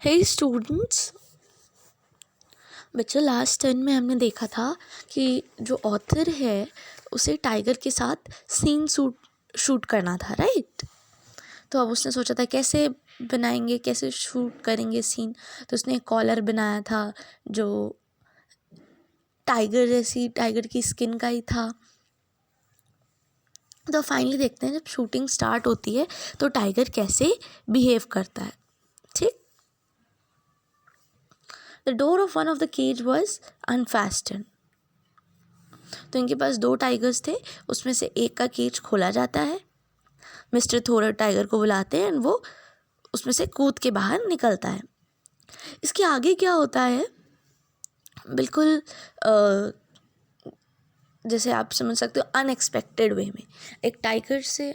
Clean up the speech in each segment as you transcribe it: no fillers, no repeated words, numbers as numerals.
हे students, बच्चों last turn में हमने देखा था कि जो ऑथर है उसे टाइगर के साथ सीन शूट करना था, राइट। तो अब उसने सोचा था कैसे बनाएंगे, कैसे शूट करेंगे सीन। तो उसने एक कॉलर बनाया था जो टाइगर की स्किन का ही था। तो फाइनली देखते हैं जब शूटिंग स्टार्ट होती है तो टाइगर कैसे बिहेव करता है। ठीक। The door of one of the cage was unfastened. तो इनके पास 2 टाइगर्स थे, उसमें से एक का केज खोला जाता है। मिस्टर थोरर टाइगर को बुलाते हैं, वो उसमें से कूद के बाहर निकलता है। इसके आगे क्या होता है, बिल्कुल जैसे आप समझ सकते हो अनएक्सपेक्टेड वे में एक टाइगर से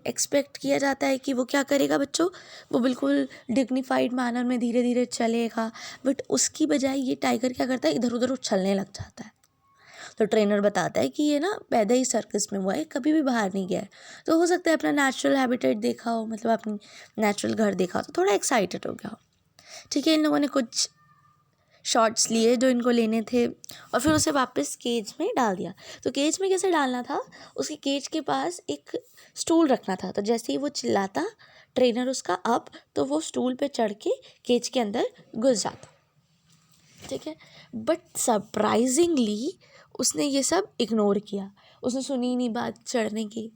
एक्सपेक्ट किया जाता है कि वो क्या करेगा बच्चों, वो बिल्कुल डिग्निफाइड मैनर में धीरे धीरे चलेगा। बट उसकी बजाय ये टाइगर क्या करता है, इधर उधर उछलने लग जाता है। तो ट्रेनर बताता है कि ये ना पैदा ही सर्कस में हुआ है, कभी भी बाहर नहीं गया है। तो हो सकता है अपना नेचुरल हैबिटेट देखा हो, मतलब अपनी नेचुरल घर देखा हो, तो थोड़ा एक्साइटेड हो गया हो। ठीक है, इन लोगों ने कुछ शॉट्स लिए जो इनको लेने थे और फिर उसे वापस केज में डाल दिया। तो केज में कैसे डालना था, उसके केज के पास एक स्टूल रखना था। तो जैसे ही वो चिल्लाता ट्रेनर उसका अप, तो वो स्टूल पे चढ़ के केज के अंदर घुस जाता। ठीक है, बट सरप्राइजिंगली उसने ये सब इग्नोर किया, उसने सुनी ही नहीं बात चढ़ने की।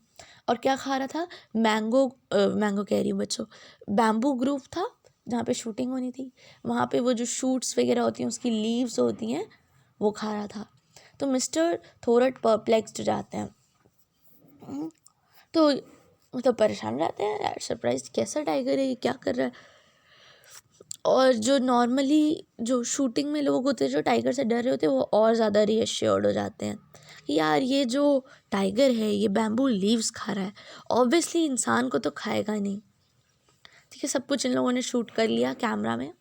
और क्या खा रहा था, मैंगो कह रही हूँ बच्चों, बैम्बू ग्रूव था जहाँ पे शूटिंग होनी थी। वहाँ पे वो जो शूट्स वगैरह होती हैं उसकी लीव्स होती हैं, वो खा रहा था। तो मिस्टर थोरट परप्लेक्स्ड जाते हैं। तो मतलब परेशान रहते हैं, यार सरप्राइज कैसा टाइगर है, ये क्या कर रहा है। और जो नॉर्मली जो शूटिंग में लोग होते हैं जो टाइगर से डर रहे होते हैं, वो और ज़्यादा रीअश्योर्ड हो जाते हैं कि यार ये जो टाइगर है ये बैम्बू लीव्स खा रहा है, ऑब्वियसली इंसान को तो खाएगा नहीं। ठीक है, सब कुछ इन लोगों ने शूट कर लिया कैमरा में,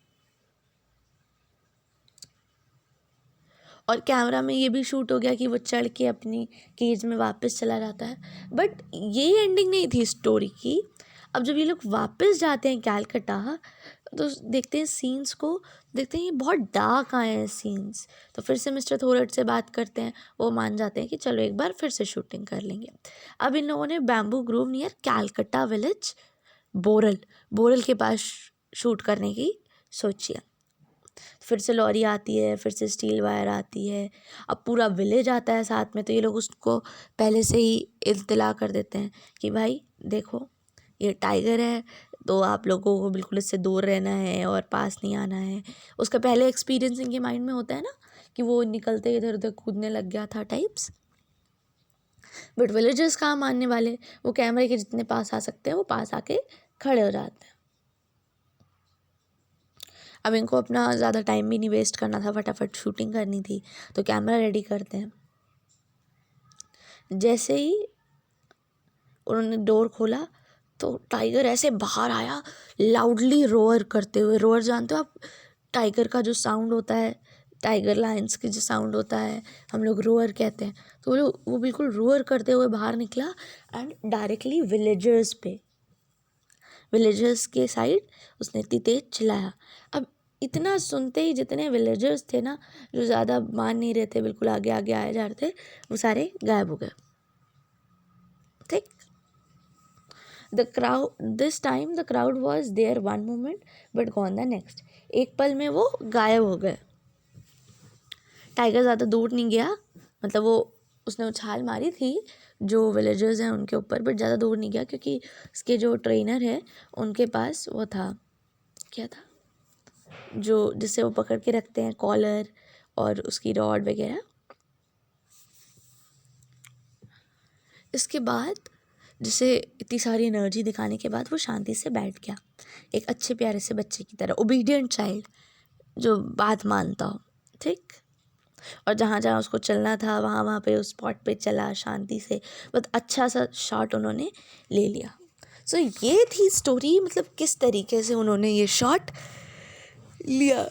और कैमरा में ये भी शूट हो गया कि वो चढ़ के अपनी केज में वापस चला जाता है। बट ये एंडिंग नहीं थी स्टोरी की। अब जब ये लोग वापस जाते हैं कैलकटा, तो देखते हैं सीन्स को, देखते हैं ये बहुत डार्क आए हैं सीन्स। तो फिर से मिस्टर थोरट से बात करते हैं, वो मान जाते हैं कि चलो एक बार फिर से शूटिंग कर लेंगे। अब इन लोगों ने bamboo grove near Calcutta village Boral के पास शूट करने की सोची है। फिर से लॉरी आती है, फिर से स्टील वायर आती है, अब पूरा विलेज आता है साथ में। तो ये लोग उसको पहले से ही इत्तला कर देते हैं कि भाई देखो ये टाइगर है, तो आप लोगों को बिल्कुल इससे दूर रहना है और पास नहीं आना है। उसका पहले एक्सपीरियंस इनके माइंड में होता है ना कि वो निकलते इधर उधर कूदने लग गया था टाइप्स। बट विलेजर्स कहाँ मानने वाले, वो कैमरे के जितने पास आ सकते हैं वो पास आके खड़े हो जाते हैं। अब इनको अपना ज़्यादा टाइम भी नहीं वेस्ट करना था, फटाफट शूटिंग करनी थी। तो कैमरा रेडी करते हैं। जैसे ही उन्होंने डोर खोला तो टाइगर ऐसे बाहर आया, लाउडली रोअर करते हुए। रोअर जानते हो आप, टाइगर का जो साउंड होता है, टाइगर लायंस की जो साउंड होता है, हम लोग रोअर कहते हैं। तो वो बिल्कुल रोअर करते हुए बाहर निकला एंड डायरेक्टली विलेजर्स के साइड उसने इतनी तेज चिल्लाया। अब इतना सुनते ही जितने विलेजर्स थे ना, जो ज़्यादा मान नहीं रहे थे, बिल्कुल आगे आगे आए जा रहे थे, वो सारे गायब हो गए। ठीक। This time the crowd was there one moment but gone the next. एक पल में वो गायब हो गए। टाइगर ज़्यादा दूर नहीं गया, मतलब वो उसने उछाल मारी थी जो विलेजर्स हैं उनके ऊपर, बट ज़्यादा दूर नहीं गया क्योंकि उसके जो ट्रेनर है उनके पास वो था, क्या था जो जिससे वो पकड़ के रखते हैं, कॉलर और उसकी रॉड वगैरह। इसके बाद जिसे इतनी सारी एनर्जी दिखाने के बाद वो शांति से बैठ गया, एक अच्छे प्यारे से बच्चे की तरह, ओबीडियंट चाइल्ड जो बात मानता हो। ठीक। और जहाँ जहाँ उसको चलना था वहाँ वहाँ पे उस स्पॉट पे चला शांति से। बहुत अच्छा सा शॉट उन्होंने ले लिया। सो ये थी स्टोरी, मतलब किस तरीके से उन्होंने ये शॉट लिया।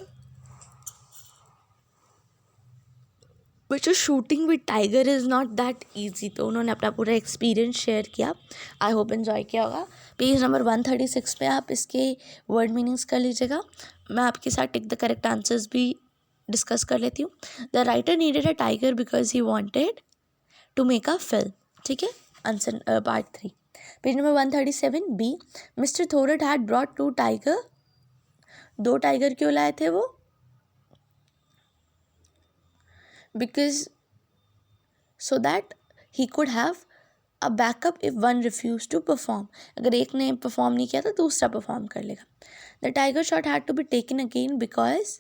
बट जो shooting with tiger is not that easy. तो उन्होंने अपना पूरा एक्सपीरियंस शेयर किया, आई होप एन्जॉय किया होगा। पेज नंबर 136 पे आप इसके वर्ड मीनिंग्स कर लीजिएगा। मैं आपके साथ टिक द करेक्ट आंसर्स भी डिस्कस कर लेती हूँ। The writer needed a tiger because he wanted to make a film. ठीक है, answer part 3। Page number 137 B, mister Thorat had brought 2 tiger. 2 tiger क्यों लाए थे वो? Because so that he could have a backup if one refused to perform। अगर एक ने perform नहीं किया तो दूसरा परफॉर्म कर लेगा। The tiger shot had to be taken again because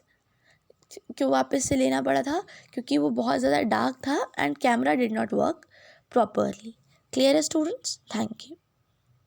क्यों वापस से लेना पड़ा था? क्योंकि वो बहुत ज़्यादा डार्क था and camera did not work properly. Clear है स्टूडेंट्स? Thank you.